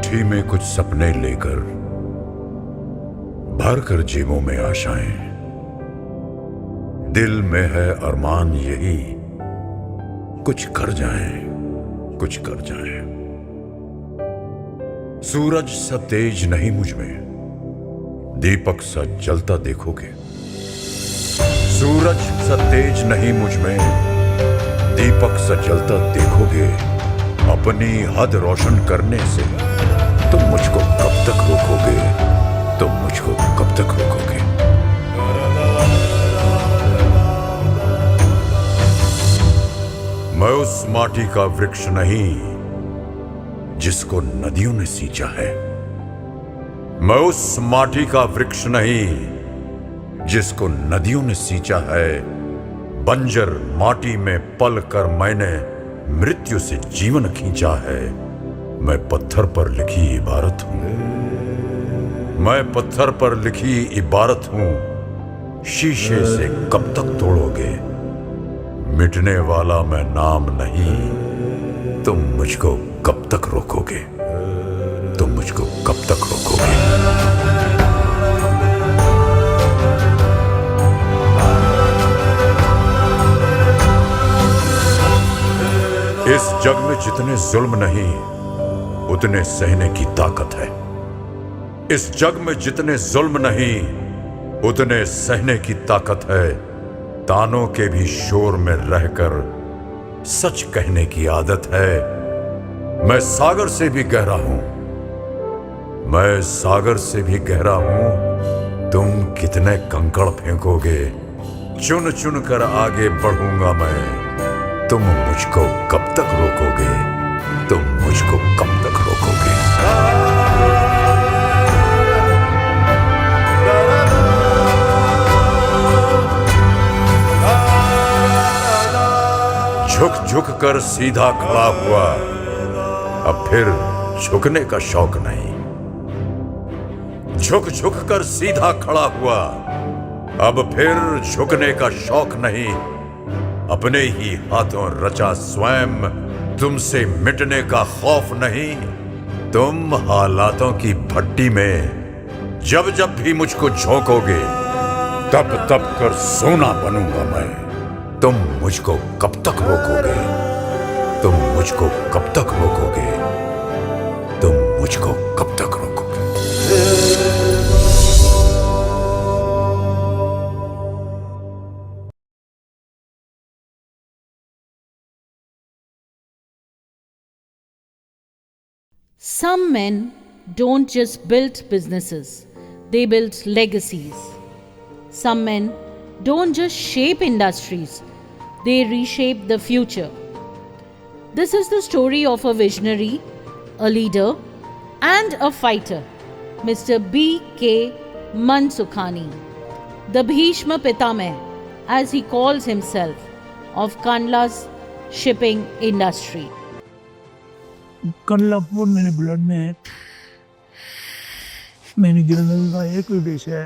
मुट्ठी में कुछ सपने लेकर भर कर जेबों में आशाएं, दिल में है अरमान यही कुछ कर जाएं, कुछ कर जाएं। सूरज सा तेज नहीं मुझ में, दीपक सा जलता देखोगे। सूरज सा तेज नहीं मुझ में, दीपक सा जलता देखोगे। अपनी हद रोशन करने से तुम मुझको कब तक रोकोगे, तुम मुझको कब तक रोकोगे। मैं उस माटी का वृक्ष नहीं जिसको नदियों ने सींचा है। मैं उस माटी का वृक्ष नहीं जिसको नदियों ने सींचा है। बंजर माटी में पल कर मैंने मृत्यु से जीवन खींचा है। मैं पत्थर पर लिखी इबारत हूं, मैं पत्थर पर लिखी इबारत हूं। शीशे से कब तक तोड़ोगे, मिटने वाला मैं नाम नहीं। तुम मुझको कब तक रोकोगे, तुम मुझको कब तक रोकोगे। इस जग में जितने जुल्म नहीं उतने सहने की ताकत है। इस जग में जितने जुल्म नहीं उतने सहने की ताकत है। तानों के भी शोर में रहकर सच कहने की आदत है। मैं सागर से भी गहरा हूं, मैं सागर से भी गहरा हूं। तुम कितने कंकड़ फेंकोगे, चुन चुन कर आगे बढ़ूंगा मैं। तुम मुझको कब तक रोकोगे, तुम मुझको कब तक रोकोगे। झुक झुक कर सीधा खड़ा हुआ, अब फिर झुकने का शौक नहीं। झुक झुक कर सीधा खड़ा हुआ, अब फिर झुकने का शौक नहीं। अपने ही हाथों रचा स्वयं, तुमसे मिटने का खौफ नहीं। तुम हालातों की भट्टी में जब जब भी मुझको झोंकोगे, तब तब कर सोना बनूंगा मैं। तुम मुझको कब तक रोकोगे, तुम मुझको कब तक रोकोगे, तुम मुझको कब तक रोकोगे। Some men don't just build businesses, they build legacies. Some men don't just shape industries, they reshape the future. This is the story of a visionary, a leader, and a fighter, Mr. B.K. Mansukhani, the Bhishma Pitamah, as he calls himself, of Kandla's shipping industry. कंडलापुर मेरे blood में है। मेरी जिंदगी का एक उद्देश्य है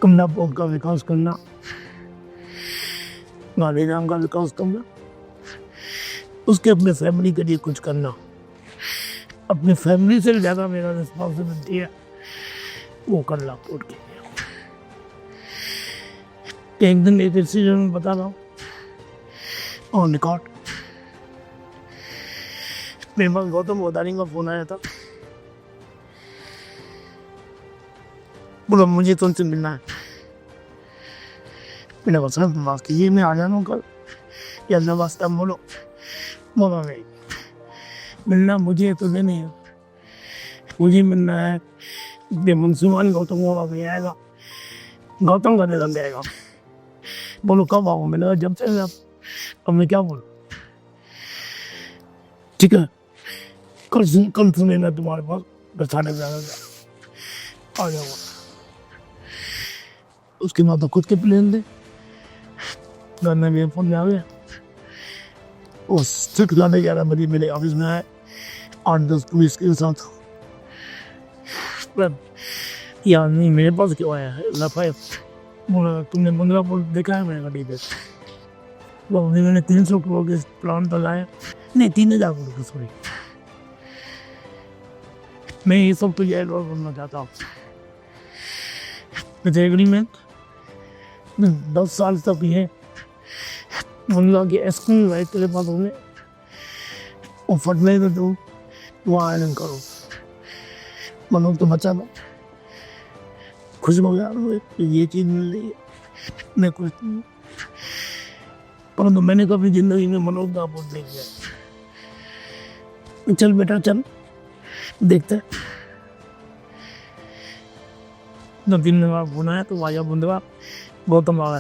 कंडलापुर का विकास करना, गांधीधाम का विकास करना, उसके अपने फैमिली के लिए कुछ करना। अपनी फैमिली से ज़्यादा मेरा रिस्पॉन्सिबिलिटी है वो कंडलापुर के लिए। एक दिन एक डिसीजन बता रहा हूँ ऑन रिकॉर्ड। मेरे पास गौतम गोदानी का फोन आया था, बोला मुझे तुमसे मिलना है। मैंने कहा सर माफ कीजिए मैं आ जाना कल, या अल्लाह वास्ता बोलो। बोला नहीं, मिलना मुझे तुम्हें नहीं है, मुझे मिलना है ये मुंसुमान गौतम को भी आएगा, गौतम का निधन जाएगा। बोलो कब आओ? मैंने कहा जब से। अब मैं क्या बोलूँ? ठीक है कल सुने ना तुम्हारे पास बसाने जाना आ जाऊँगा। उसके बाद तो खुद के प्लेन थे, गाना मेरे फोन में आ गया। वो सिर्फ गाने 11 बजे मेरे ऑफिस में आए 8-10 पुलिस के साथ। यार नहीं मेरे पास क्यों आया है लफाए? बोला तुमने मंगलापुर देखा है? मैंने कहा ठीक है। मैंने 300 करोड़ के प्लान तो लाया, नहीं 3000 करोड़ सॉरी। मैं ये सब तो ये करना चाहता हूँ। विद एग्रीमेंट 10 साल तक ये मतलब कि स्कूल है तेरे पास होने और फर्टिलाइजर दो वहाँ आयरन करो मतलब तो बच्चा खुश हो गया ये चीज़ मिल रही है मैं खुश नहीं। परंतु मैंने कभी जिंदगी में मनोज का अपोज नहीं किया। चल बेटा चल देखते जब दिन में बुना है तो वाया बुंदवा गौतम आ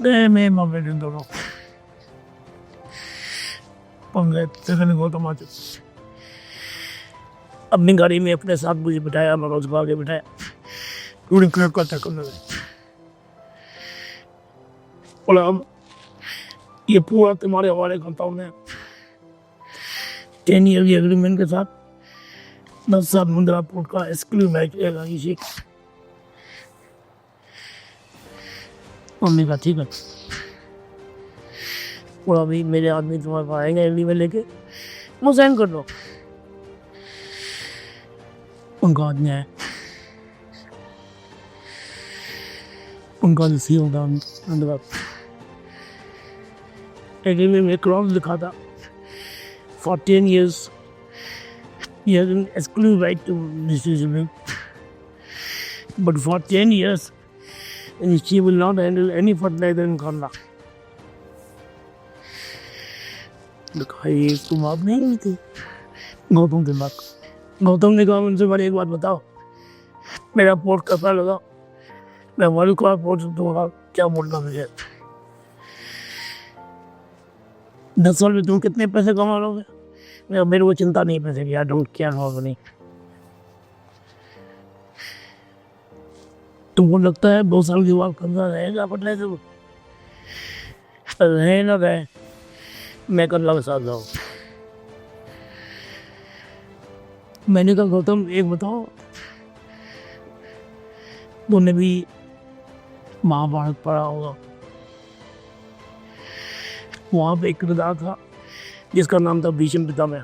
गए मैं मामे दिन दोनों पंगे सेकंड गौतम आ चुके अपनी गाड़ी में अपने साथ मुझे बिठाया मनोज को आगे बिठाया पूरी क्लियर का चक्कर लगे बोला अब ये पूरा तुम्हारे हवाले करता हूँ मैं 10 ईयर की एग्रीमेंट के साथ 10 साल मुंद्रा पोर्ट का एक्सक्लूसिव मैच रहेगा इसी मम्मी का ठीक है और अभी मेरे आदमी तुम्हारे पास आएंगे एग्रीमेंट लेके वो साइन कर दो उनका आदमी है उनका सी होगा अंदर एग्रीमेंट में क्रॉस लिखा था for 10 years he has an exclusive right to decision but for 10 years she will not handle any fertilizer in Kerala लिखा ये तुम आप नहीं रही थी गौतम के बाद गौतम ने कहा उनसे बड़ी एक बात बताओ मेरा पोर्ट कैसा लगा मैं वाली को पोर्ट दूंगा क्या बोलना मुझे 10 साल में तुम कितने पैसे कमा लोगे मेरे को चिंता नहीं पैसे की डोंट केयर हाउ नहीं तुमको लगता है 2 साल के बाद कर्जा रहेगा पटना से रहे ना रहे मैं कर्जा के साथ जाऊँ मैंने कहा गौतम एक बताओ तुमने भी महाभारत पढ़ा होगा वहाँ पे एक किरदार था जिसका नाम था भीष्म पितामह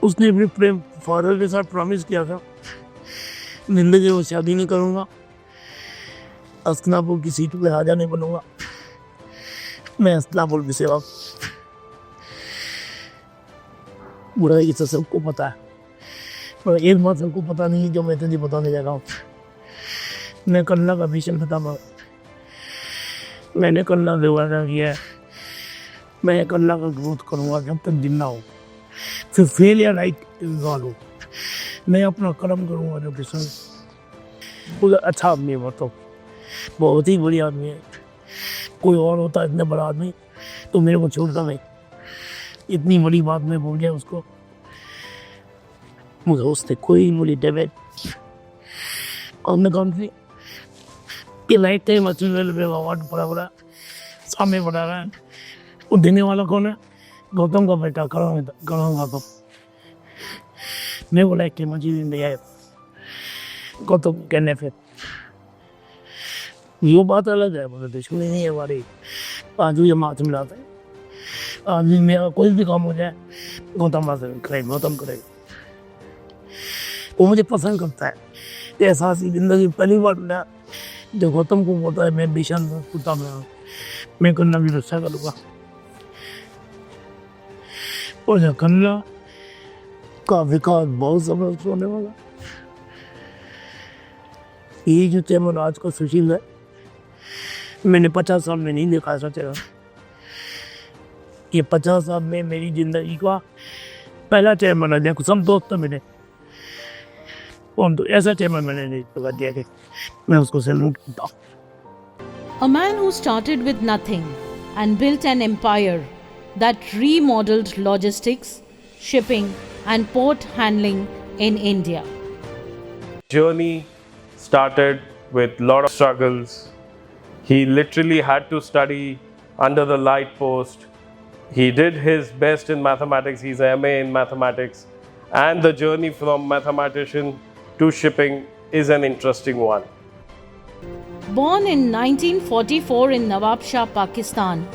उसने अपने प्रेम फादर के साथ प्रॉमिस किया था जिंदगी में शादी नहीं करूँगा हस्तिनापुर की सीट पे राजा नहीं बनूंगा मैं हस्तिनापुर की सेवा बुरा ये सबको पता है पर एक बात सबको पता नहीं जो मैं तुझे बताने जा रहा हूँ मैं कन्नड़ का भीष्म पितामह मैंने कन्नड़ से वादा किया है मैं कन्नड़ का ग्रोथ करूँगा जब तक जिंदा हूँ फिर फेल या राइट हो मैं अपना कर्म करूँगा जो किसान पूरा अच्छा आदमी है मतलब बहुत ही बड़ी आदमी है कोई और होता है इतना बड़ा आदमी तो मेरे को छोड़ता नहीं इतनी बड़ी बात मैं बोल गया उसको मुझे उसने कोई बोली डेविड और मैं कौन सी ये लाइट टाइम मशीन में अवार्ड पड़ा पड़ा सामने पड़ा रहा है वो देने वाला कौन है गौतम का बेटा करूँगा तो मैं बोला एक मशीन नहीं आया गौतम कहने फिर ये बात अलग है बोले दुश्मनी नहीं है हमारी आज भी हम हाथ मिलाते हैं आज भी मेरा कोई भी काम हो जाए गौतम करेगा गौतम करेगा वो मुझे पसंद करता है ऐसा सी जिंदगी पहली बार मिला जो गौतम को बोलता है मैं भीषण कुत्ता मैं कन्ना की रक्षा करूँगा और जो कन्ना का विकास बहुत जबरदस्त होने वाला ये जो चेयरमैन आज का सुशील है मैंने 50 साल में नहीं देखा ऐसा चेहरा ये 50 साल में मेरी जिंदगी का पहला चेयरमैन है देखो सब दोस्त तो मिले और तो ऐसा चेयरमैन मैंने नहीं लगा दिया कि मैं उसको सैल्यूट करता हूँ A man who started with nothing and built an empire that remodeled logistics, shipping and port handling in India. Journey started with a lot of struggles. He literally had to study under the light post. He did his best in mathematics. He's a MA in mathematics. And the journey from mathematician to shipping is an interesting one. Born in 1944 in Nawab Shah, Pakistan,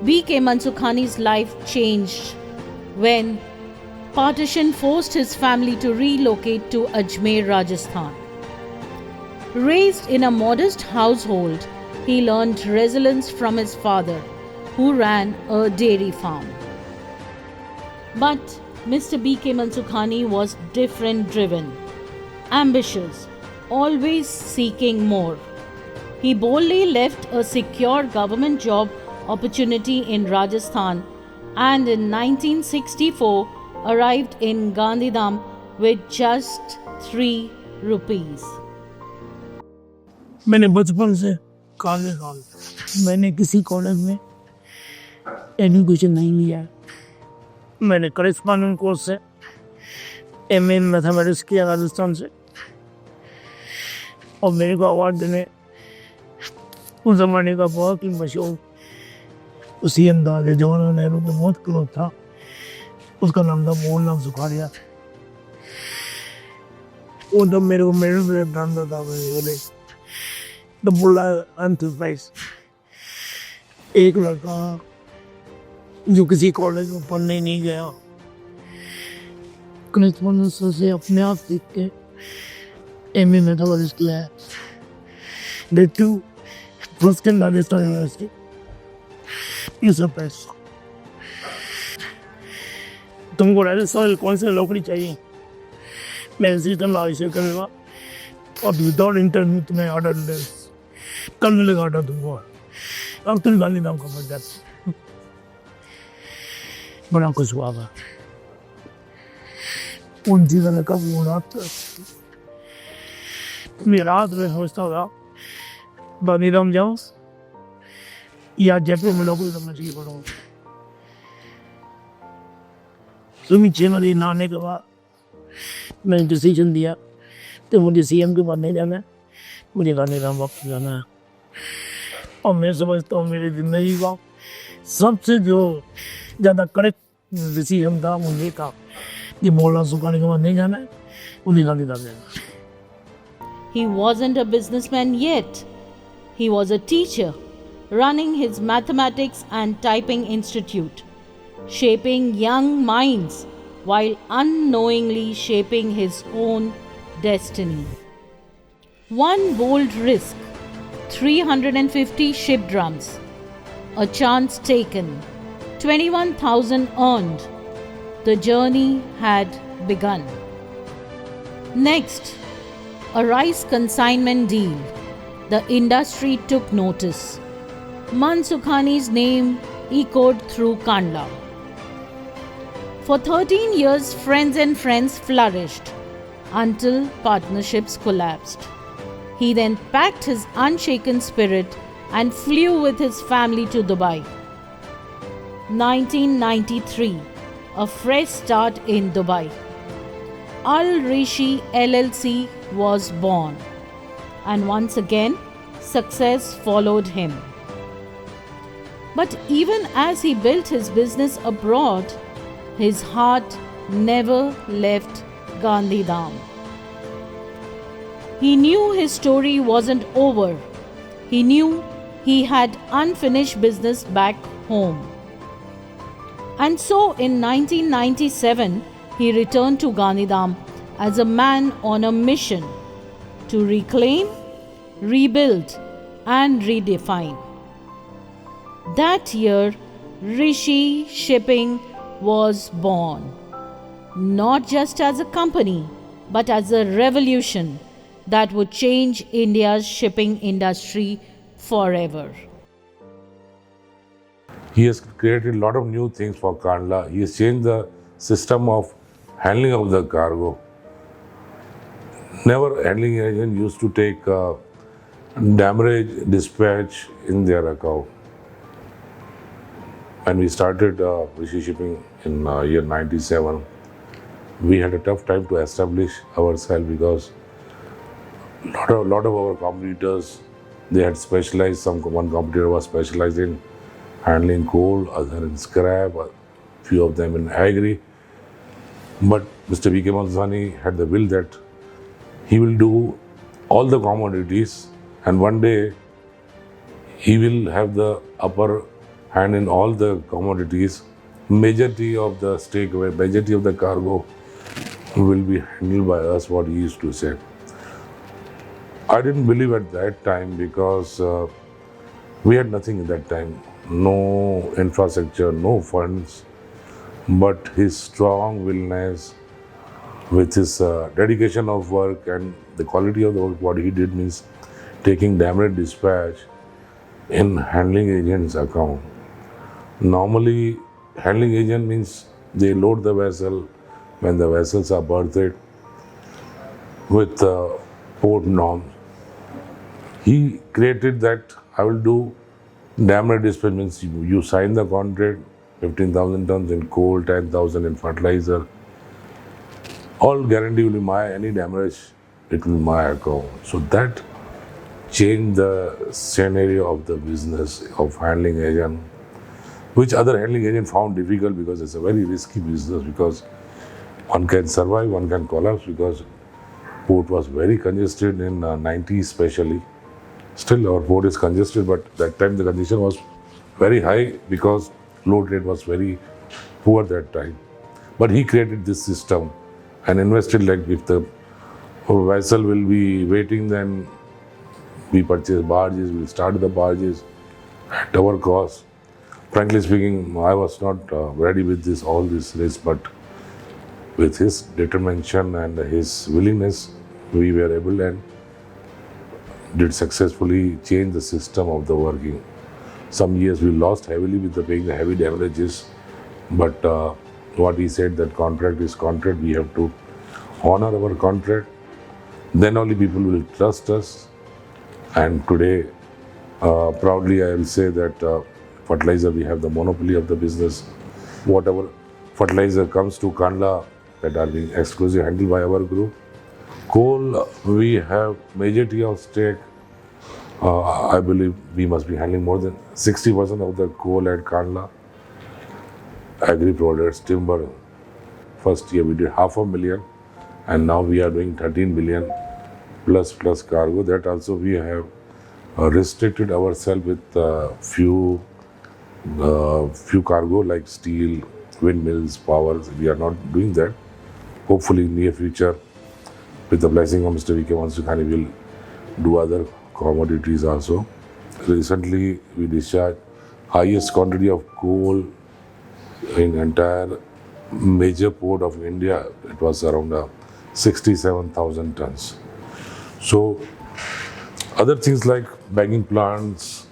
B.K. Mansukhani's life changed when partition forced his family to relocate to Ajmer, Rajasthan. Raised in a modest household, he learned resilience from his father, who ran a dairy farm. But Mr. B.K. Mansukhani was different driven, ambitious, always seeking more. He boldly left a secure government job opportunity in Rajasthan and in 1964 arrived in Gandhidham with just 3 rupees. मैंने बचपन से college मैंने किसी college में education नहीं लिया है। मैंने करेस्पॉन्डेंट कोर्स से एम ए मैथमेटिक्स किया राजस्थान से, और मेरे को अवार्ड देने उस ज़माने का बहुत ही मशहूर उसी अंदाज जवाहरलाल नेहरू के बहुत क्लोज था, उसका नाम था मोहनलाल सुखाड़िया। वो जब मेरे को मेडल डालता था बोले द बुल्ला एंटरप्राइज, एक लड़का जो किसी कॉलेज में पढ़ने नहीं गया, करेस्पॉन्डेंस से अपने आप सीख के एम ए मैथमेटिक्स किया है, date to first in Rajasthan university. ये सब पैसा तुमको राजस्थान कौन सी नौकरी चाहिए, मैं सिस्टम आविष्कार करूँगा और विदाउट इंटरव्यू तुम्हें ऑर्डर कर मिलेगा ऑर्डर तुमको, अब तुम गांधीधाम का पड़ जाते। बड़ा खुश हुआ था उन चीज़ों ने कब होना। मैं रात में सोचता था गांधीधाम जाओ या जयपुर में नौकरी करना चाहिए पड़ो। तुम्हें 6 महीने आने के बाद मैंने डिसीजन दिया तो मुझे सीएम के पास नहीं जाना है, मुझे गांधीधाम वापस जाना है। और मैं समझता हूँ मेरी ज़िंदगी का सबसे जो ज़्यादा करेक्ट डिसीजन था वो ये था कि मोहनलाल सुखाड़िया के पास नहीं जाना है, उन्हें गांधीधाम जाना है। He wasn't a businessman yet. He was a teacher, running his mathematics and typing institute, shaping young minds while unknowingly shaping his own destiny. One bold risk, 350 ship drums, a chance taken, 21,000 earned. The journey had begun. Next, a rice consignment deal. The industry took notice. Mansukhani's name echoed through Kandla. For 13 years, Friends and Friends flourished until partnerships collapsed. He then packed his unshaken spirit and flew with his family to Dubai. 1993, a fresh start in Dubai. Al Rishi LLC was born, and once again, success followed him. But even as he built his business abroad, his heart never left Gandhidham. He knew his story wasn't over. He knew he had unfinished business back home. And so in 1997, he returned to Gandhidham as a man on a mission to reclaim, rebuild, and redefine. That year, Rishi Shipping was born, not just as a company, but as a revolution that would change India's shipping industry forever. He has created a lot of new things for Kandla. He has changed the system of handling of the cargo. Never handling agent used to take damage dispatch in their account. When we started Rishi Shipping in year 97, we had a tough time to establish ourselves because lot of our competitors, they had specialized. One competitor was specialized in handling coal, other in scrap, a few of them in agri. But Mr. B.K. Mansukhani had the will that he will do all the commodities, and one day he will have the upper hand in all the commodities, majority of the stake, majority of the cargo will be handled by us, what he used to say. I didn't believe at that time because we had nothing at that time, no infrastructure, no funds, but his strong willingness with his dedication of work and the quality of the work, what he did means taking damage dispatch in handling agent's account. Normally, handling agent means they load the vessel when the vessels are berthed with port norms. He created that I will do damage dispatch means you sign the contract, 15,000 tons in coal, 10,000 in fertilizer. All guarantee will be my, any damage, it will be my account. So that changed the scenario of the business of handling agent, which other handling agent found difficult because it's a very risky business, because one can survive, one can collapse, because port was very congested in 90s especially. Still our port is congested, but that time the congestion was very high because load rate was very poor that time. But he created this system and invested, like if the vessel will be waiting, then we purchase barges, we start the barges at our cost. Frankly speaking, I was not ready with this, all this risk, but with his determination and his willingness, we were able and did successfully change the system of the working. Some years we lost heavily with the paying the heavy damages, but what he said, that contract is contract, we have to honor our contract, then only people will trust us. And today, proudly I will say that fertilizer, we have the monopoly of the business. Whatever fertilizer comes to Kandla that are being exclusively handled by our group. Coal, we have majority of stake. I believe we must be handling more than 60% of the coal at Kandla. Agri products, timber. First year we did 500,000 and now we are doing 13 billion plus cargo. That also we have restricted ourselves with few cargo like steel, windmills, powers. We are not doing that. Hopefully in near future, with the blessing of Mr. V.K. Mansukhani, we will do other commodities also. Recently, we discharged highest quantity of coal in entire major port of India. It was around 67,000 tons. So, other things like bagging plants,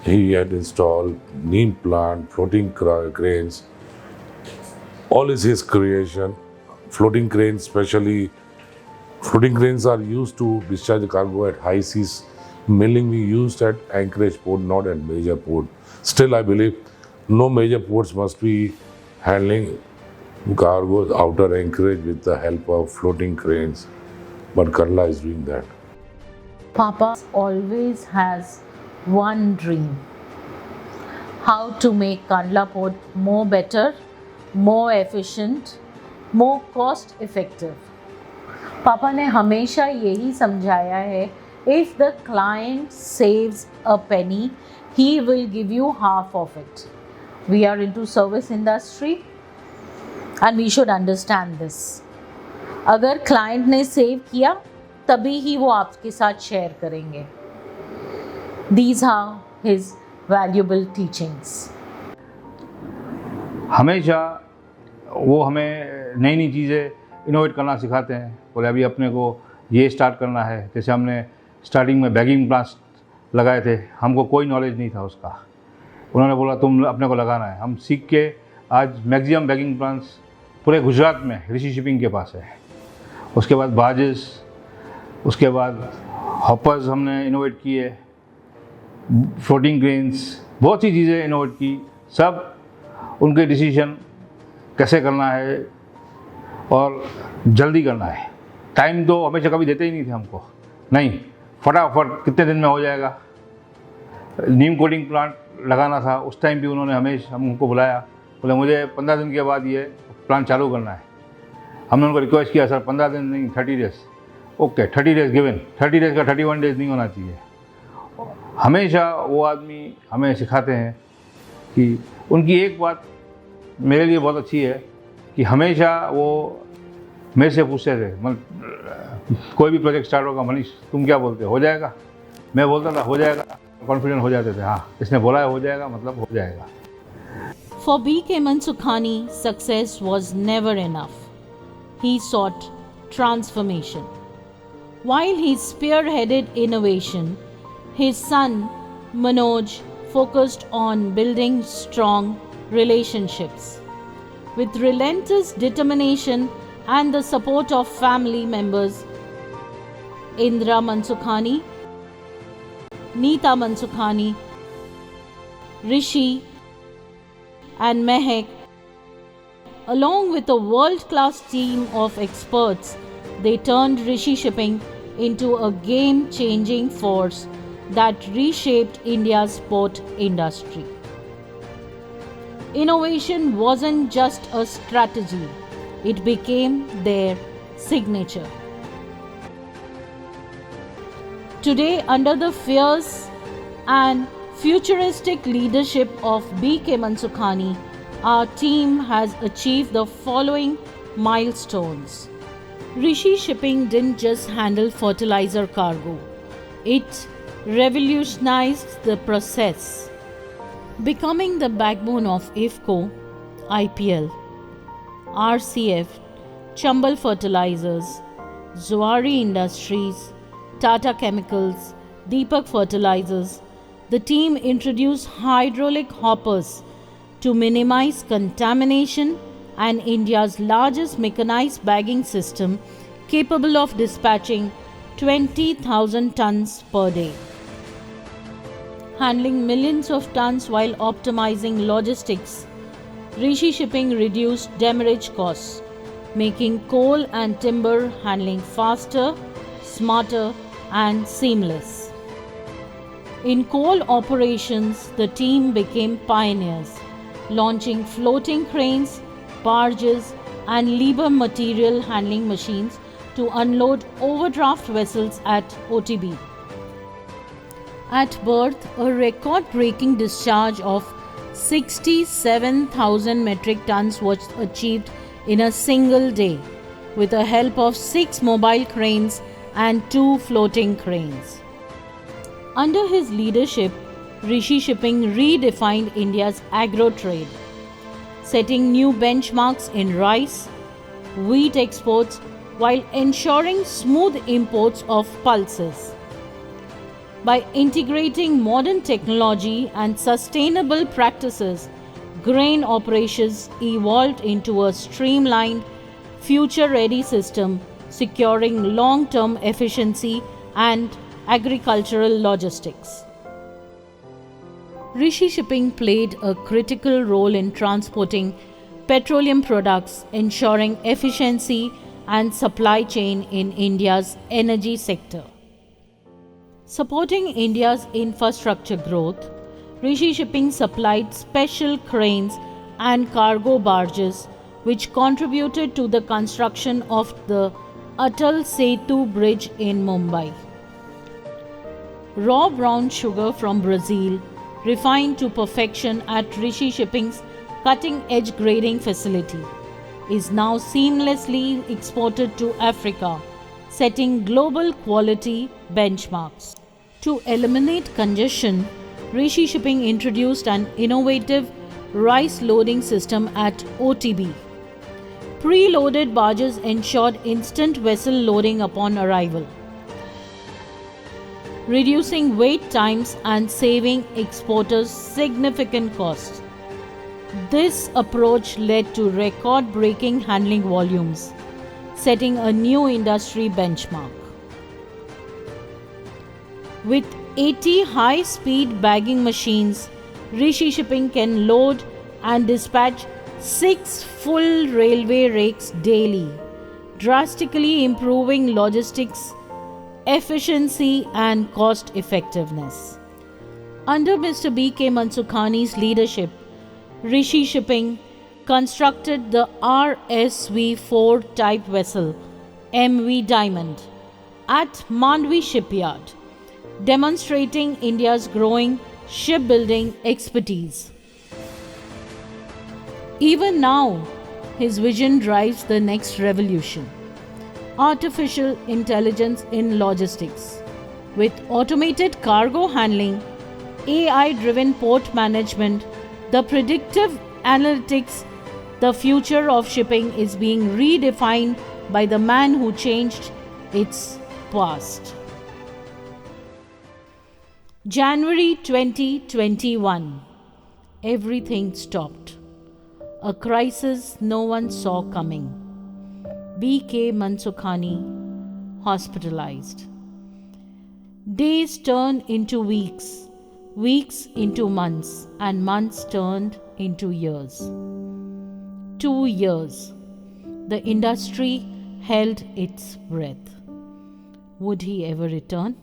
he had installed neem plant, floating cranes. All is his creation. Floating cranes, especially floating cranes, are used to discharge the cargo at high seas. Milling we used at Anchorage port, not at major port. Still, I believe no major ports must be handling cargoes outer Anchorage with the help of floating cranes. But Kandla is doing that. Papa always has one dream: how to make Kandla Port more better, more efficient, more cost effective. पापा ने हमेशा यही समझाया है, if the client saves a penny, he will give you half of it. We are into service industry and we should understand this. अगर client ने save किया तभी ही वो आपके साथ शेयर करेंगे. These are his valuable teachings. हमेशा वो हमें नई नई चीज़ें इनोवेट करना सिखाते हैं. बोले अभी अपने को ये स्टार्ट करना है. जैसे हमने स्टार्टिंग में बैगिंग प्लांट्स लगाए थे, हमको कोई नॉलेज नहीं था उसका. उन्होंने बोला तुम अपने को लगाना है. हम सीख के आज मैक्सिमम बैगिंग प्लांट्स पूरे गुजरात में ऋषि शिपिंग के पास है. उसके बाद बार्जेस, उसके बाद हॉपर्स हमने इनोवेट किए, फ्लोटिंग क्रेन्स, बहुत सी चीज़ें इनोवेट की. सब उनके डिसीजन कैसे करना है और जल्दी करना है. टाइम तो हमेशा कभी देते ही नहीं थे हमको. नहीं, फटाफट कितने दिन में हो जाएगा. नीम कोटिंग प्लांट लगाना था, उस टाइम भी उन्होंने हमेशा हमको बुलाया. बोले मुझे 15 दिन के बाद ये प्लांट चालू करना है. हमने उनको रिक्वेस्ट किया, सर 15 दिन नहीं, 30 days. Okay, 30 days given. 30 days का 31 डेज नहीं होना चाहिए. हमेशा वो आदमी हमें सिखाते हैं कि उनकी एक बात मेरे लिए बहुत अच्छी है कि हमेशा वो मेरे से पूछते थे, कोई भी प्रोजेक्ट स्टार्ट होगा, मनीष तुम क्या बोलते हो जाएगा? मैं बोलता था हो जाएगा, कॉन्फिडेंट हो जाते थे, हाँ इसने बोला है हो जाएगा मतलब हो जाएगा। For B.K. Mansukhani, success was never enough. He sought transformation. While he spearheaded innovation, his son Manoj focused on building strong relationships. With relentless determination and the support of family members, Indra Mansukhani, Neeta Mansukhani, Rishi, and Mehak, along with a world-class team of experts, they turned Rishi Shipping into a game-changing force that reshaped India's port industry. Innovation wasn't just a strategy, it became their signature. Today, under the fierce and futuristic leadership of B.K. Mansukhani, our team has achieved the following milestones. Rishi Shipping didn't just handle fertilizer cargo, it revolutionized the process, becoming the backbone of IFFCO, IPL, RCF, Chambal Fertilizers, Zuari Industries, Tata Chemicals, Deepak Fertilizers. The team introduced hydraulic hoppers to minimize contamination and India's largest mechanized bagging system capable of dispatching 20,000 tons per day. Handling millions of tons while optimizing logistics, Rishi Shipping reduced demurrage costs, making coal and timber handling faster, smarter, and seamless. In coal operations, the team became pioneers, launching floating cranes, barges, and lever material handling machines to unload overdraft vessels at OTB. At berth, a record-breaking discharge of 67,000 metric tons was achieved in a single day, with the help of 6 mobile cranes and 2 floating cranes. Under his leadership, Rishi Shipping redefined India's agro trade, setting new benchmarks in rice, wheat exports while ensuring smooth imports of pulses. By integrating modern technology and sustainable practices, grain operations evolved into a streamlined, future-ready system, securing long-term efficiency and agricultural logistics. Rishi Shipping played a critical role in transporting petroleum products, ensuring efficiency and supply chain in India's energy sector. Supporting India's infrastructure growth, Rishi Shipping supplied special cranes and cargo barges which contributed to the construction of the Atal Setu Bridge in Mumbai. Raw brown sugar from Brazil, refined to perfection at Rishi Shipping's cutting-edge grading facility, is now seamlessly exported to Africa, setting global quality benchmarks. To eliminate congestion, Rishi Shipping introduced an innovative rice loading system at OTB. Pre-loaded barges ensured instant vessel loading upon arrival, reducing wait times and saving exporters significant costs. This approach led to record-breaking handling volumes, setting a new industry benchmark. With 80 high-speed bagging machines, Rishi Shipping can load and dispatch 6 full railway rakes daily, drastically improving logistics efficiency and cost effectiveness. Under Mr. B.K. Mansukhani's leadership, Rishi Shipping constructed the RSV-4 type vessel MV Diamond at Mandvi Shipyard, demonstrating India's growing shipbuilding expertise. Even now, his vision drives the next revolution: artificial intelligence in logistics. With automated cargo handling, AI driven port management, the predictive analytics, the future of shipping is being redefined by the man who changed its past. January 2021. Everything stopped. A crisis no one saw coming. B.K. Mansukhani hospitalized. Days turned into weeks, weeks into months, and months turned into years. 2 years. The industry held its breath. Would he ever return?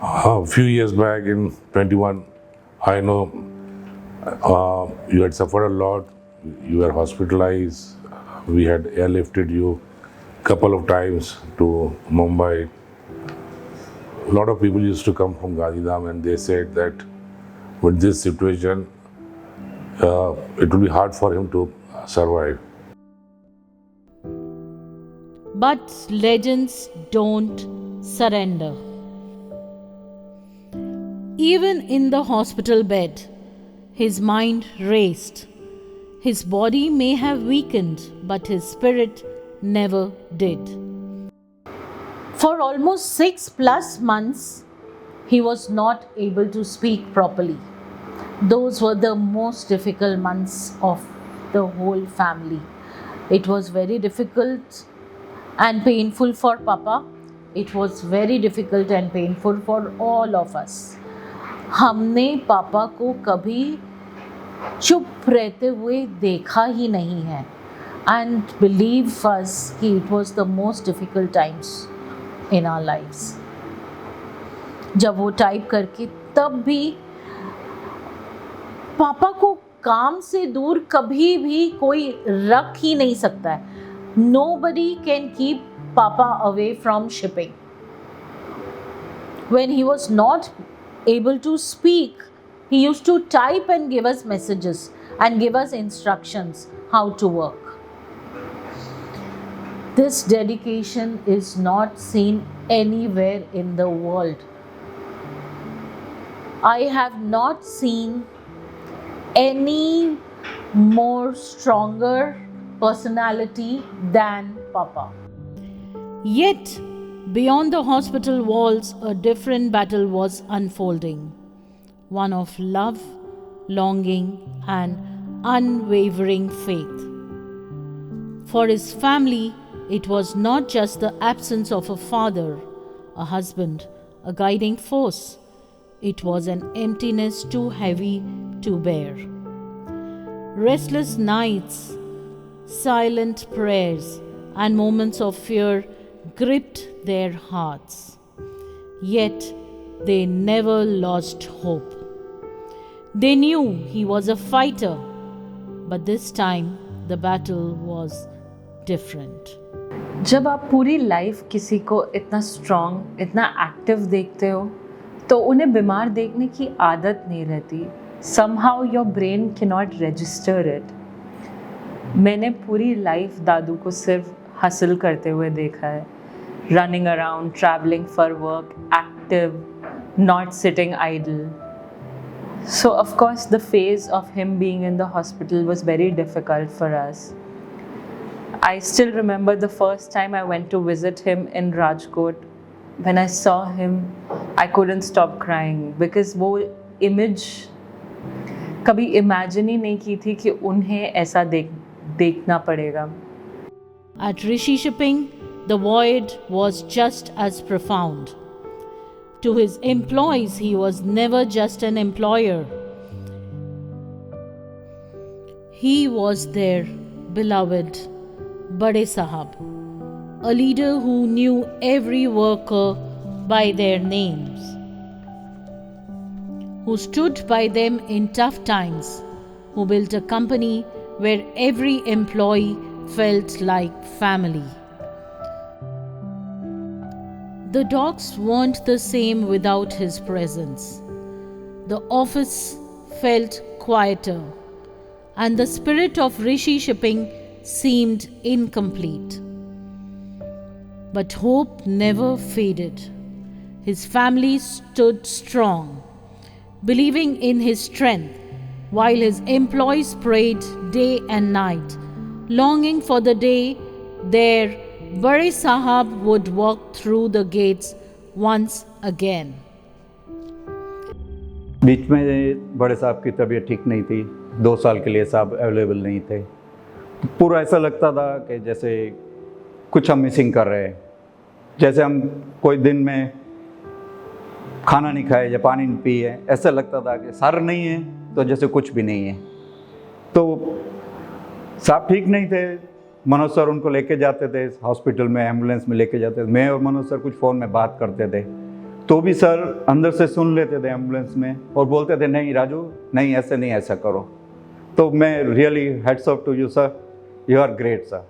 A few years back in 21, I know you had suffered a lot. You were hospitalized. We had airlifted you a couple of times to Mumbai. A lot of people used to come from Gandhidham and they said that with this situation, it will be hard for him to survive. But legends don't surrender. Even in the hospital bed, his mind raced. His body may have weakened, but his spirit never did. For almost 6+ months, he was not able to speak properly. Those were the most difficult months of the whole family. It was very difficult and painful for Papa. It was very difficult and painful for all of us. हमने पापा को कभी चुप रहते हुए देखा ही नहीं है. And believe us कि it was the most difficult times in our lives. जब वो टाइप करके तब भी पापा को काम से दूर कभी भी कोई रख ही नहीं सकता है. Nobody can keep Papa away from shipping. When he was not able to speak, he used to type and give us messages and give us instructions how to work. This dedication is not seen anywhere in the world. I have not seen any more stronger personality than Papa. Yet, beyond the hospital walls, a different battle was unfolding. One of love, longing, and unwavering faith. For his family, it was not just the absence of a father, a husband, a guiding force. It was an emptiness too heavy to bear. Restless nights, silent prayers, and moments of fear gripped their hearts. Yet they never lost hope. They knew he was a fighter, but this time the battle was different. जब आप पूरी life किसी को इतना strong, इतना active देखते हो, तो उन्हें बीमार देखने की आदत नहीं रहती. Somehow your brain cannot register it. मैंने पूरी लाइफ दादू को सिर्फ हसल करते हुए देखा है. Running around, traveling for work, active, not sitting idle. So of course the phase of him being in the hospital was very difficult for us. I still remember the first time I went to visit him in Rajkot. When I saw him, I couldn't stop crying because वो image कभी imagine ही नहीं की थी कि उन्हें ऐसा देखना पड़ेगा. At Rishi Shipping, the void was just as profound. To his employees, he was never just an employer. He was their beloved Bade Sahab, a leader who knew every worker by their names, who stood by them in tough times, who built a company where every employee felt like family. The docks weren't the same without his presence. The office felt quieter, and the spirit of Rishi shipping seemed incomplete. But hope never faded. His family stood strong, believing in his strength, while his employees prayed day and night, longing for the day their Bade Sahab would walk through the gates once again. बीच में बड़े साहब की तबीयत ठीक नहीं थी, 2 साल के लिए साहब अवेलेबल नहीं थे। पूरा ऐसा लगता था कि जैसे कुछ हम मिसिंग कर रहे हैं, जैसे हम कोई दिन में खाना नहीं खाए या पानी नहीं पिए, ऐसा लगता था कि सर नहीं है तो जैसे कुछ भी नहीं है। तो साहब ठीक नहीं थे, मनोज सर उनको लेके जाते थे हॉस्पिटल में, एम्बुलेंस में लेके जाते थे। मैं और मनोज सर कुछ फ़ोन में बात करते थे तो भी सर अंदर से सुन लेते थे एम्बुलेंस में और बोलते थे नहीं राजू, नहीं ऐसे नहीं, ऐसा करो। तो मैं really heads off to you sir, you are great sir,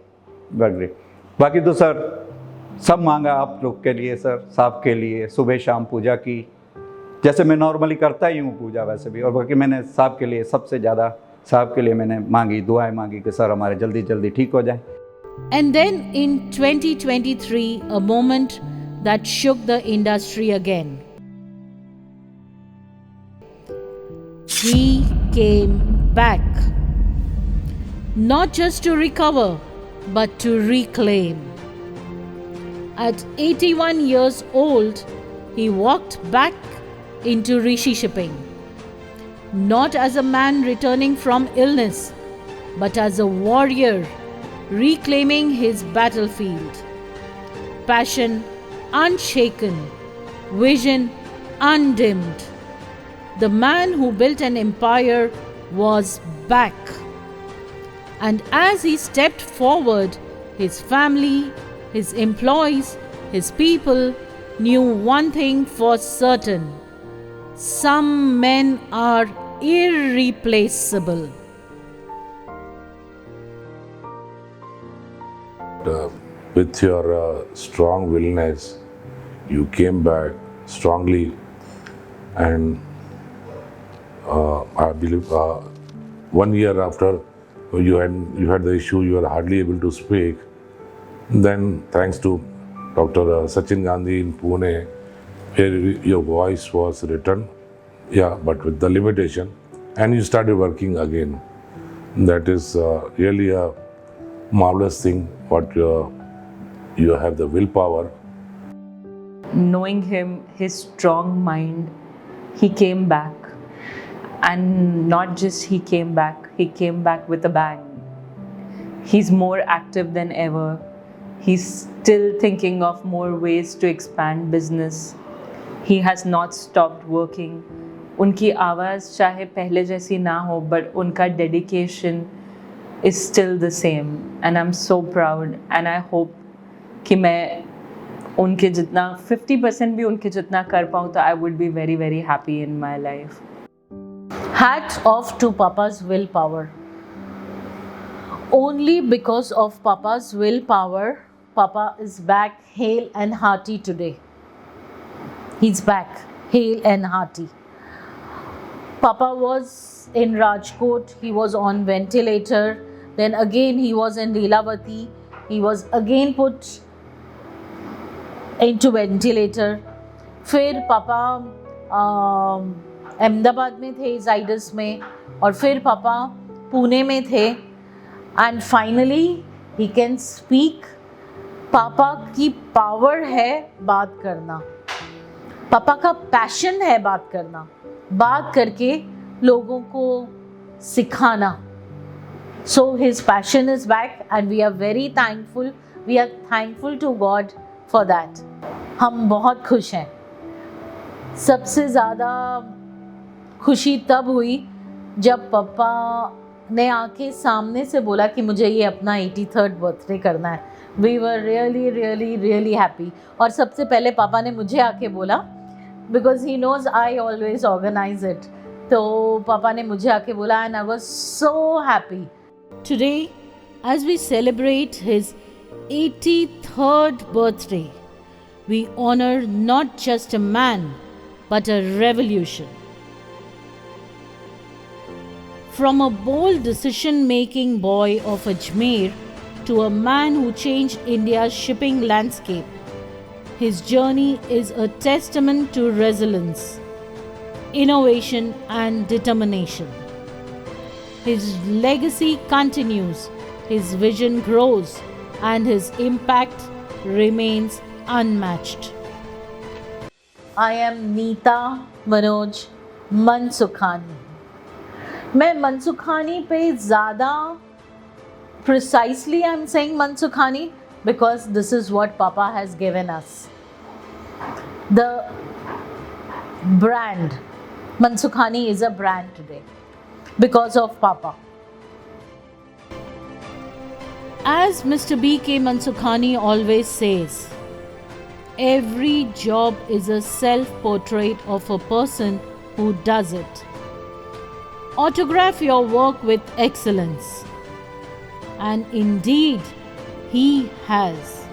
you are great. बाकी तो सर सब मांगा आप लोग के लिए सर, साहब के लिए सुबह शाम पूजा की, जैसे मैं नॉर्मली करता ही हूँ पूजा वैसे भी। और बाकी मैंने साहब के लिए सबसे ज़्यादा साहब के लिए मैंने मांगी, दुआएं मांगी कि सर हमारे जल्दी जल्दी ठीक हो जाए। And then in 2023, a moment that shook the industry again. He came back, not just to recover, but to reclaim. At 81 years old, he walked back into Rishi shipping, not as a man returning from illness, but as a warrior reclaiming his battlefield. Passion unshaken, vision undimmed. The man who built an empire was back. And as he stepped forward, his family, his employees, his people knew one thing for certain: some men are irreplaceable. With your strong willness, you came back strongly, and I believe 1 year after you had the issue, you were hardly able to speak. Then, thanks to Dr. Sachin Gandhi in Pune, where your voice was returned, but with the limitation, and you started working again. That is really a marvelous thing. What you have the willpower. Knowing him, his strong mind, he came back. And not just he came back with a bang. He's more active than ever. He's still thinking of more ways to expand business. He has not stopped working. उनकी आवाज़ चाहे पहले जैसी ना हो, but उनका dedication is still the same. And I'm so proud. And I hope कि मैं उनके जितना 50% भी उनके जितना कर पाऊँ तो I would be very, very happy in my life. Hat off to Papa's willpower. Only because of Papa's willpower, Papa is back hale and hearty today. He's back hale and hearty. Papa was in Rajkot, he was on ventilator. Then again he was in Lilavati. He was again put into ventilator. फिर पापा अहमदाबाद में थे जाइडस में, और फिर पापा पुणे में थे. And finally he can speak. पापा की पावर है बात करना, पापा का पैशन है बात करना, बात करके लोगों को सिखाना. So his passion is back and we are very thankful. We are thankful to God for that. हम बहुत खुश हैं. सबसे ज़्यादा खुशी तब हुई जब पापा ने आके सामने से बोला कि मुझे ये अपना 83rd बर्थडे करना है. We were really, really, really happy. और सबसे पहले पापा ने मुझे आके बोला, because he knows I always organize it. तो पापा ने मुझे आके बोला and I was so happy. Today, as we celebrate his 83rd birthday, we honor not just a man, but a revolution. From a bold decision making boy of Ajmer to a man who changed India's shipping landscape, his journey is a testament to resilience, innovation, and determination. His legacy continues, his vision grows, and his impact remains unmatched. I am Neeta Manoj Mansukhani. मैं मनसुखानी पे ज़्यादा precisely I'm saying Mansukhani because this is what Papa has given us. The brand Mansukhani is a brand today because of Papa. As Mr. B.K. Mansukhani always says, every job is a self-portrait of a person who does it. Autograph your work with excellence. And indeed, he has.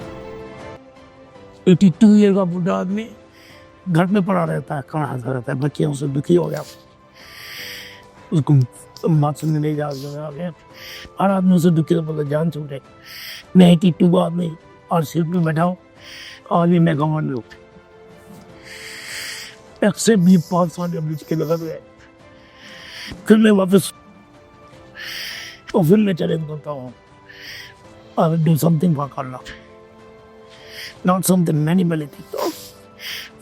82 year का बुढ़ा आदमी घर में पड़ा रहता है, कहाँ आता रहता है, बच्चियों से दुखी हो गया, उसको बात सुनने नहीं जा गया, हर आदमी उसे दुखी तो बोला जान छूटे। मैं 82 का आदमी और सीट में बैठा हूँ, आज भी मैं गवर्नमेंट हूँ, एक्से भी 5 साल के बीच के लगा हुए, फिर मैं वापस और फिर मैं चैलेंज करता हूँ, I will do something for Allah, not something manipulative,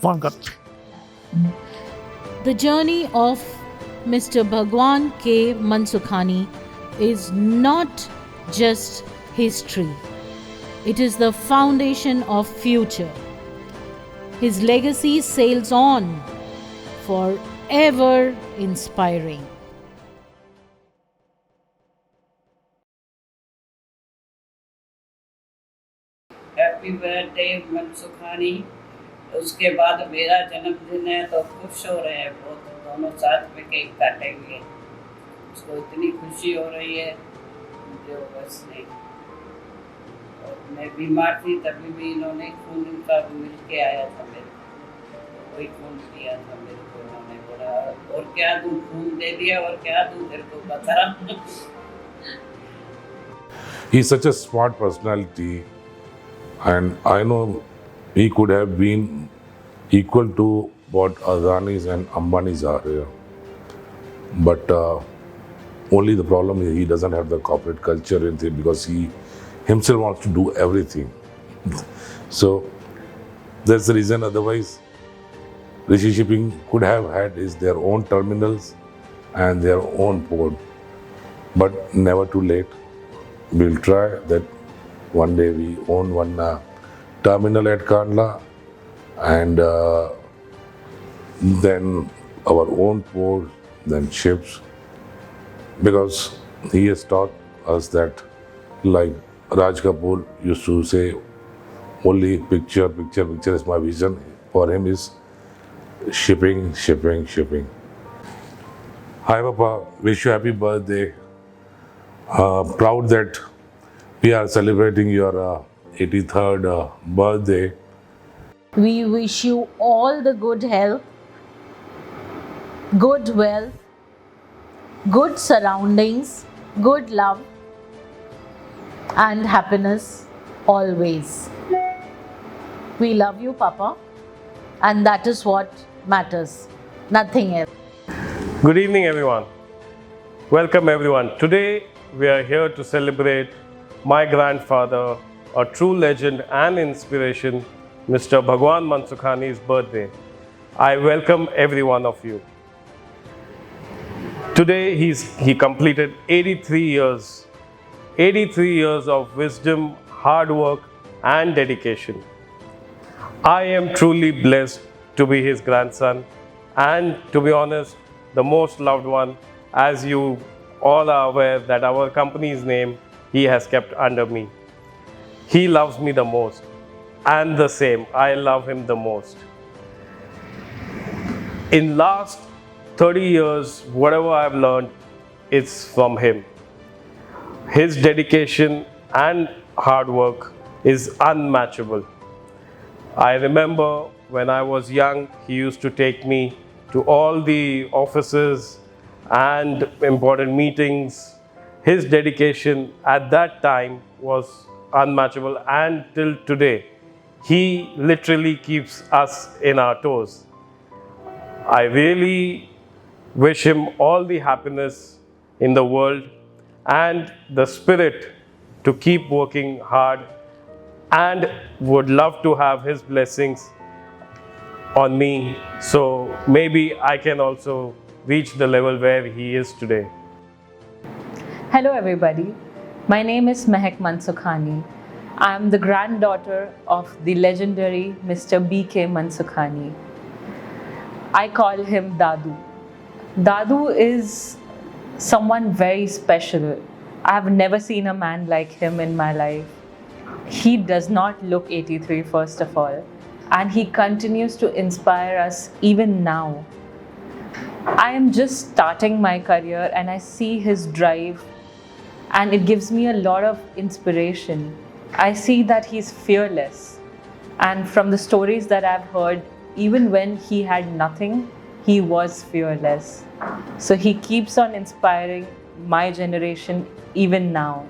for God. The journey of Mr. Bhagwan K. Mansukhani is not just history. It is the foundation of future. His legacy sails on, forever inspiring. Happy birthday Mansukhani. उसके बाद मेरा जन्मदिन है तो खुश हो रहे हैं बहुत, दोनों साथ में केक काटेंगे। उसको इतनी खुशी हो रही है जो बस नहीं। और मैं बीमार थी तभी भी इन्होंने खून का मिल के आया था मेरे को, वही खून दिया था मेरे को। इन्होंने बोला और क्या दूँ, खून दे दिया और क्या दूँ तेरे को बता। He's such a smart personality, and I know he could have been equal to what Adani's and Ambani's are here. But only the problem is he doesn't have the corporate culture in it because he himself wants to do everything. So that's the reason. Otherwise, Rishi Shipping could have had their own terminals and their own port, but never too late. We'll try that one day. We own one terminal at Kandla, and then our own port, then ships, because he has taught us that, like Raj Kapoor used to say, only picture is my vision. For him is shipping. Hi Papa, wish you happy birthday. Proud that we are celebrating your 83rd birthday. We wish you all the good health, good wealth, good surroundings, good love, and happiness always. We love you, Papa, and that is what matters, nothing else. Good evening, everyone. Welcome, everyone. Today, we are here to celebrate my grandfather, a true legend and inspiration, Mr. Bhagwan Mansukhani's birthday. I welcome every one of you. Today, he completed 83 years of wisdom, hard work, and dedication. I am truly blessed to be his grandson, and to be honest, the most loved one, as you all are aware that our company's name he has kept under me. He loves me the most, and the same, I love him the most. In last 30 years, whatever I've learned, it's from him. His dedication and hard work is unmatchable. I remember when I was young, he used to take me to all the offices and important meetings. His dedication at that time was unmatchable, and till today, he literally keeps us in our toes. I really wish him all the happiness in the world and the spirit to keep working hard, and would love to have his blessings on me, so maybe I can also reach the level where he is today. Hello everybody, my name is Mehak Mansukhani. I am the granddaughter of the legendary Mr. B.K. Mansukhani. I call him Dadu. Dadu is someone very special. I have never seen a man like him in my life. He does not look 83 first of all, and he continues to inspire us even now. I am just starting my career and I see his drive, and it gives me a lot of inspiration. I see that he's fearless, and from the stories that I've heard, even when he had nothing, he was fearless. So he keeps on inspiring my generation even now.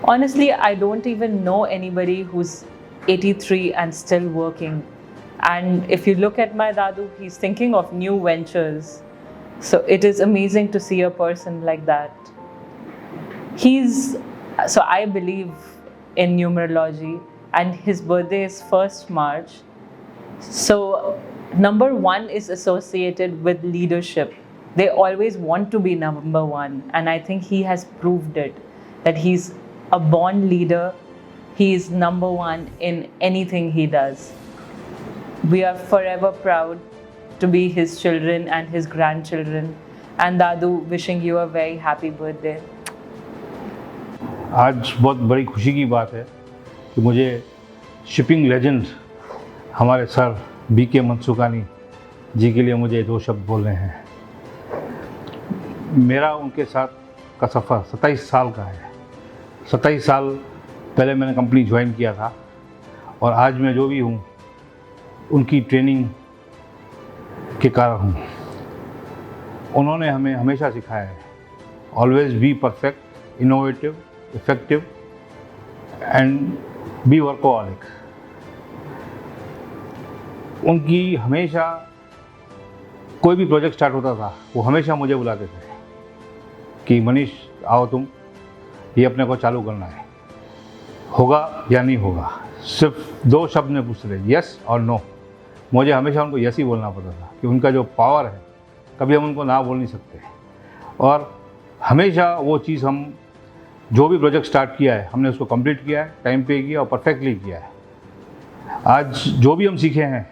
Honestly, I don't even know anybody who's 83 and still working. And if you look at my Dadu, he's thinking of new ventures. So it is amazing to see a person like that. So I believe in numerology, and his birthday is 1st March. So number 1 is associated with leadership. They always want to be number 1, and I think he has proved it, that he's a born leader. He is number 1 in anything he does. We are forever proud to be his children and his grandchildren. And Dadu, wishing you a very happy birthday. आज बहुत बड़ी खुशी की बात है कि मुझे shipping legend हमारे सर बीके मनसुखानी जी के लिए मुझे 2 शब्द बोलने हैं। मेरा उनके साथ का सफ़र 27 साल का है। 27 साल पहले मैंने कंपनी ज्वाइन किया था, और आज मैं जो भी हूँ उनकी ट्रेनिंग के कारण हूँ। उन्होंने हमें हमेशा सिखाया है, always be perfect, innovative, effective and be workaholic. उनकी हमेशा कोई भी प्रोजेक्ट स्टार्ट होता था, वो हमेशा मुझे बुलाते थे कि मनीष आओ, तुम ये अपने को चालू करना है, होगा या नहीं होगा। सिर्फ 2 शब्द में पूछ रहे, यस और नो। मुझे हमेशा उनको यस ही बोलना पड़ता था कि उनका जो पावर है, कभी हम उनको ना बोल नहीं सकते। और हमेशा वो चीज़, हम जो भी प्रोजेक्ट स्टार्ट किया है हमने उसको कंप्लीट किया है, टाइम पे किया और परफेक्टली किया है। आज जो भी हम सीखे हैं,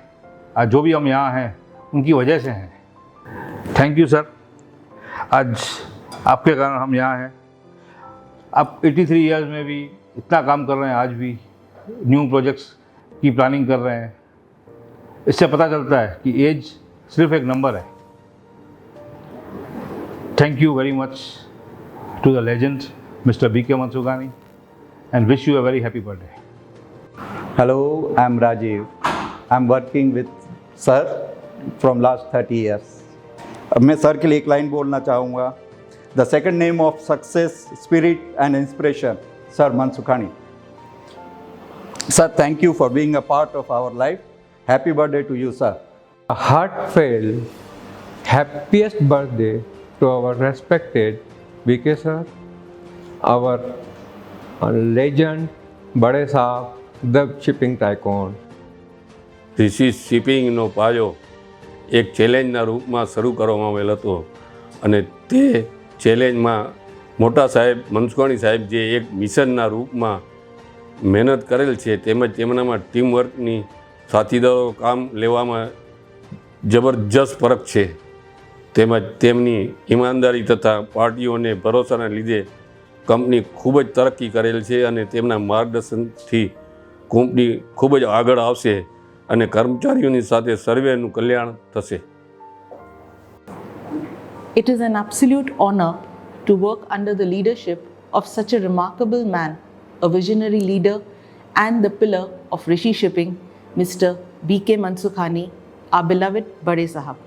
आज जो भी हम यहाँ हैं, उनकी वजह से हैं। थैंक यू सर, आज आपके कारण हम यहाँ हैं। आप 83 ईयर्स में भी इतना काम कर रहे हैं, आज भी न्यू प्रोजेक्ट्स की प्लानिंग कर रहे हैं। इससे पता चलता है कि एज सिर्फ एक नंबर है। Thank you very much to the legend Mr. B.K. Mansukhani, and wish you a very happy birthday. Hello, I'm Rajiv. I'm working with sir from last 30 years. अब मैं सर के लिए एक लाइन बोलना चाहूँगा। The second name of success, spirit and inspiration, Sir Mansukhani. Sir, thank you for being a part of our life. Happy birthday to you, sir. A heartfelt, happiest birthday to our respected B.K. sir, our legend, birthday Sahab, the shipping tycoon. રિષિ શિપિંગનો પાયો એક ચેલેન્જના રૂપમાં શરૂ કરવામાં આવેલ હતો, અને તે ચેલેન્જમાં મોટા સાહેબ મનસુખાણી સાહેબ જે એક મિશનના રૂપમાં મહેનત કરેલ છે, તેમજ તેમનામાં ટીમવર્કની સાથીદારો કામ લેવામાં જબરજસ્ત ફરક છે, તેમજ તેમની ઈમાનદારી તથા પાર્ટીઓને ભરોસાના લીધે કંપની ખૂબ જ તરક્કી કરેલ છે, અને તેમના માર્ગદર્શનથી કંપની ખૂબ જ આગળ આવશે અને કર્મચારીઓની સાથે સર્વેનું કલ્યાણ થશે. It is an absolute honor to work under the leadership of such a remarkable man, a visionary leader and the pillar of Rishi Shipping, Mr. B.K. Mansukhani, our beloved Bade Sahab.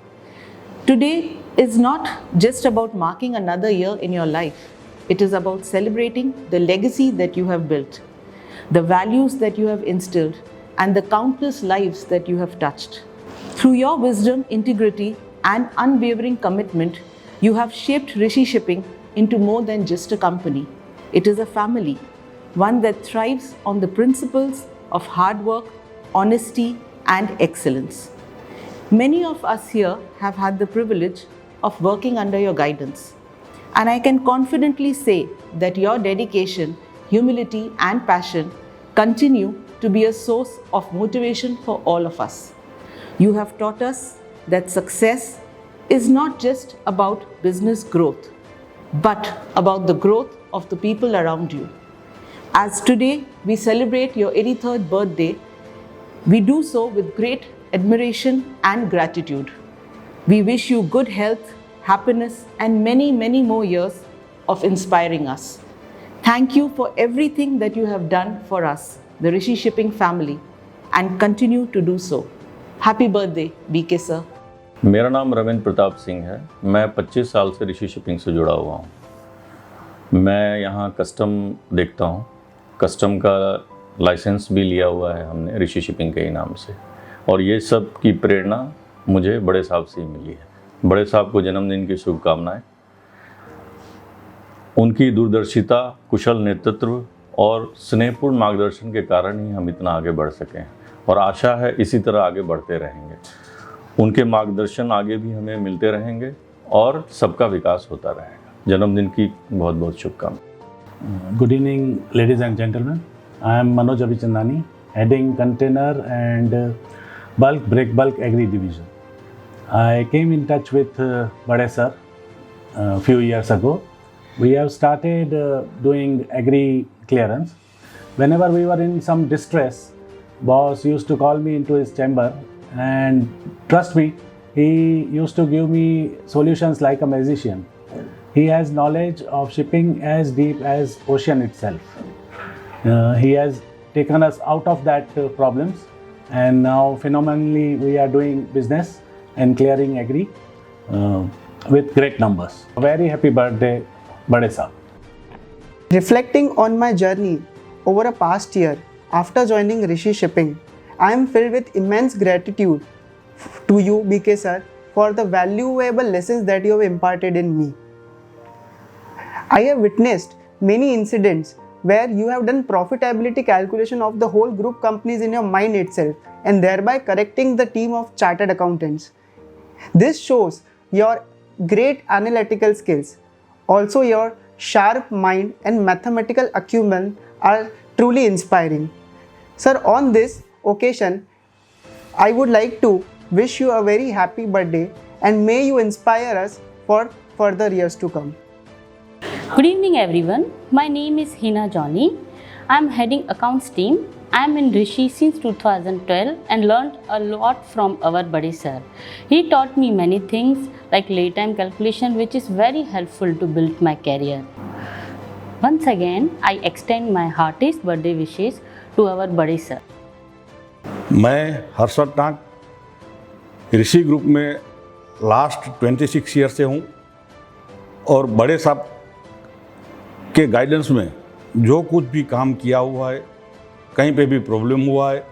Today, is not just about marking another year in your life. It is about celebrating the legacy that you have built, the values that you have instilled, and the countless lives that you have touched. Through your wisdom, integrity, and unwavering commitment, you have shaped Rishi Shipping into more than just a company. It is a family, one that thrives on the principles of hard work, honesty, and excellence. Many of us here have had the privilege of working under your guidance, and I can confidently say that your dedication, humility, and passion continue to be a source of motivation for all of us. You have taught us that success is not just about business growth, but about the growth of the people around you. As today we celebrate your 83rd birthday, we do so with great admiration and gratitude. We wish you good health, happiness, and many, many more years of inspiring us. Thank you for everything that you have done for us, the Rishi Shipping family, and continue to do so. Happy birthday, BK sir. मेरा नाम रविंद्र प्रताप सिंह है। मैं 25 साल से ऋषि shipping से जुड़ा हुआ हूँ। मैं यहाँ कस्टम देखता हूँ। कस्टम का लाइसेंस भी लिया हुआ है हमने ऋषि शिपिंग के ही नाम से, और ये सब की प्रेरणा मुझे बड़े साहब से ही मिली है। बड़े साहब को जन्मदिन की शुभकामनाएं। उनकी दूरदर्शिता, कुशल नेतृत्व और स्नेहपूर्ण मार्गदर्शन के कारण ही हम इतना आगे बढ़ सके हैं, और आशा है इसी तरह आगे बढ़ते रहेंगे। उनके मार्गदर्शन आगे भी हमें मिलते रहेंगे और सबका विकास होता रहेगा। जन्मदिन की बहुत बहुत शुभकामनाएं। Good evening, ladies and gentlemen. I am Manoj Abhichandani, heading container and bulk agri division. I came in touch with Bade sir a few years ago. We have started doing agri clearance. Whenever we were in some distress, boss used to call me into his chamber, and trust me, he used to give me solutions like a magician. He has knowledge of shipping as deep as ocean itself. He has taken us out of that problems, and now phenomenally we are doing business and clearing agri with great numbers. Very happy birthday, Bade Saab. Reflecting on my journey over a past year after joining Rishi Shipping, I am filled with immense gratitude to you, BK sir, for the valuable lessons that you have imparted in me. I have witnessed many incidents where you have done profitability calculation of the whole group companies in your mind itself, and thereby correcting the team of chartered accountants. This shows your great analytical skills. Also, your sharp mind and mathematical acumen are truly inspiring. Sir, on this occasion, I would like to wish you a very happy birthday, and may you inspire us for further years to come. Good evening everyone. My name is Hina Johnny. I am heading accounts team. I am in Rishi since 2012 and learned a lot from our Bade sir. He taught me many things like late time calculation, which is very helpful to build my career. Once again, I extend my heartiest birthday wishes to our Bade sir. मैं हर्षद नाग ऋषि group में last 26 year से हूँ, और बड़े साहब के guidance में जो कुछ भी काम किया हुआ है, कहीं पे भी प्रॉब्लम हुआ है,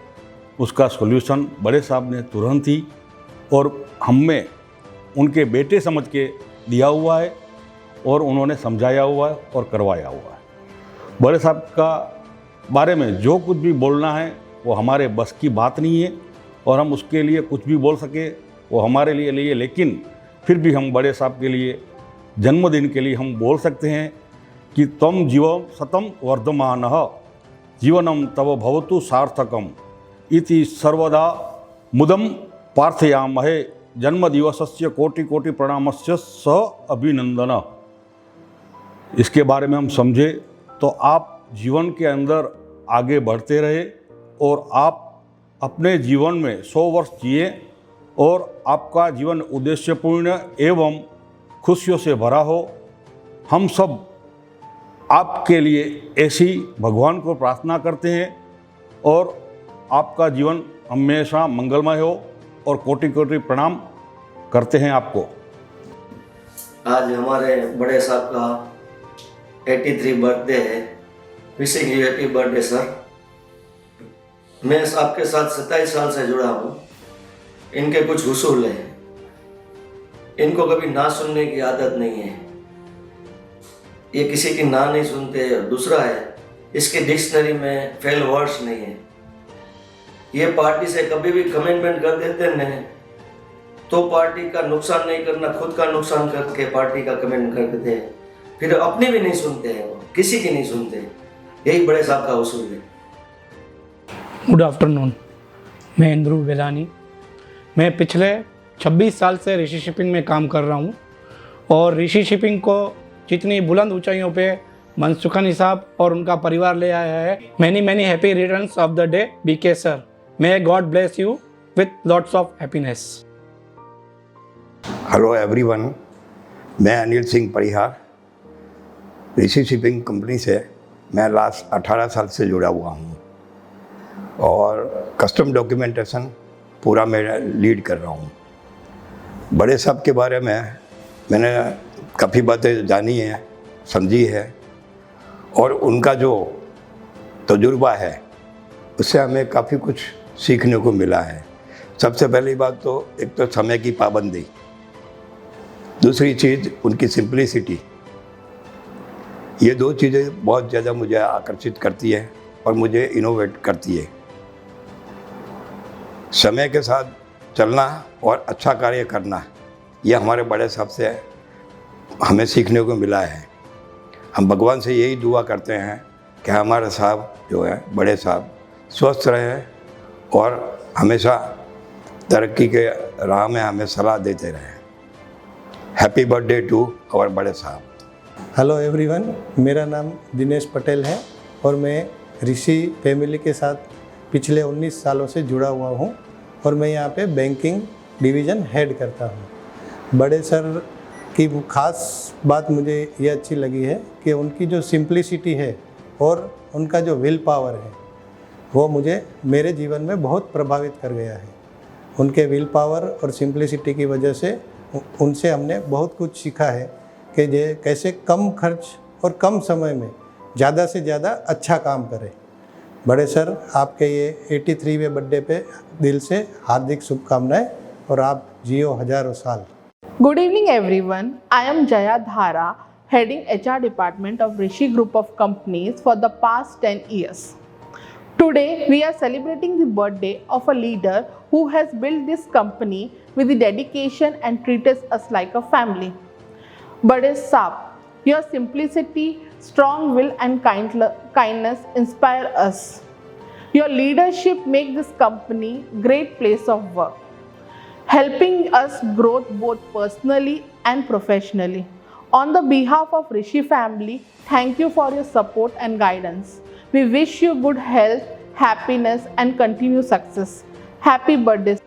उसका सॉल्यूशन बड़े साहब ने तुरंत ही और हमें उनके बेटे समझ के दिया हुआ है, और उन्होंने समझाया हुआ है और करवाया हुआ है। बड़े साहब का बारे में जो कुछ भी बोलना है वो हमारे बस की बात नहीं है, और हम उसके लिए कुछ भी बोल सके वो हमारे लिए लेकिन फिर भी हम बड़े साहब के लिए जन्मदिन के लिए हम बोल सकते हैं कि तम जीवम शतम वर्धमानः जीवनम तव भवतु सार्थकम इति सर्वदा मुदम प्रार्थयामहे जन्मदिवसस्य कोटि कोटि प्रणामस्य सह अभिनंदन। इसके बारे में हम समझे तो आप जीवन के अंदर आगे बढ़ते रहे, और आप अपने जीवन में 100 वर्ष जिए, और आपका जीवन उद्देश्यपूर्ण एवं खुशियों से भरा हो। हम सब आपके लिए ऐसी भगवान को प्रार्थना करते हैं, और आपका जीवन हमेशा मंगलमय हो, और कोटि कोटि प्रणाम करते हैं आपको। आज हमारे बड़े साहब का 83 बर्थडे है। Wishing you happy birthday sir. मैं आपके साथ 27 साल से जुड़ा हूँ। इनके कुछ उसूल हैं। इनको कभी ना सुनने की आदत नहीं है। ये किसी की ना नहीं सुनते। दूसरा है, इसके डिक्शनरी में फेल वर्ड्स नहीं है। ये पार्टी से कभी भी कमिटमेंट कर देते हैं तो पार्टी का नुकसान नहीं करना, खुद का नुकसान करके पार्टी का कमिटमेंट कर देते हैं। फिर अपनी भी नहीं सुनते हैं, वो किसी की नहीं सुनते। यही बड़े साहब का उसूल है। गुड आफ्टरनून, मैं इंद्रू बेलानी। मैं पिछले 26 साल से ऋषि शिपिंग में काम कर रहा हूँ और ऋषि शिपिंग को जितनी बुलंद ऊंचाइयों पे मनसुखानी साहब और उनका परिवार ले आया है। Many happy returns of the day BK sir. May God bless you with lots of happiness. Hello everyone, मैं अनिल सिंह परिहार, ऋषि शिपिंग कंपनी से मैं लास्ट 18 साल से जुड़ा हुआ हूँ और कस्टम डॉक्यूमेंटेशन पूरा मैं लीड कर रहा हूँ। बड़े साहब के बारे में मैंने काफ़ी बातें जानी है, समझी है और उनका जो तजुर्बा है उससे हमें काफ़ी कुछ सीखने को मिला है। सबसे पहली बात तो एक तो समय की पाबंदी, दूसरी चीज़ उनकी सिंप्लिसिटी। ये दो चीज़ें बहुत ज़्यादा मुझे आकर्षित करती है और मुझे इनोवेट करती है। समय के साथ चलना और अच्छा कार्य करना, ये हमारे बड़े साहब से हमें सीखने को मिला है। हम भगवान से यही दुआ करते हैं कि हमारे साहब जो है बड़े साहब स्वस्थ रहें और हमेशा तरक्की के राह में हमें सलाह देते रहें। हैप्पी बर्थडे टू आवर बड़े साहब। हेलो एवरीवन, मेरा नाम दिनेश पटेल है और मैं ऋषि फैमिली के साथ पिछले 19 सालों से जुड़ा हुआ हूँ और मैं यहाँ पे बैंकिंग डिवीज़न हेड करता हूँ। बड़े सर की ख़ास बात मुझे ये अच्छी लगी है कि उनकी जो सिंप्लिसिटी है और उनका जो विल पावर है वो मुझे मेरे जीवन में बहुत प्रभावित कर गया है। उनके विल पावर और सिंप्लिसिटी की वजह से उनसे हमने बहुत कुछ सीखा है कि ये कैसे कम खर्च और कम समय में ज़्यादा से ज़्यादा अच्छा काम करें। बड़े सर, आपके ये 83वें बर्थडे पे दिल से हार्दिक शुभकामनाएं और आप जियो हजारों साल। Good evening everyone. I am Jaya Dhara, heading HR department of Rishi Group of Companies for the past 10 years. Today we are celebrating the birthday of a leader who has built this company with the dedication and treated us like a family. Bade Saab, your simplicity, strong will and kindness inspire us. Your leadership makes this company a great place of work, helping us grow both personally and professionally. On the behalf of Rishi family, thank you for your support and guidance. We wish you good health, happiness and continued success. Happy birthday.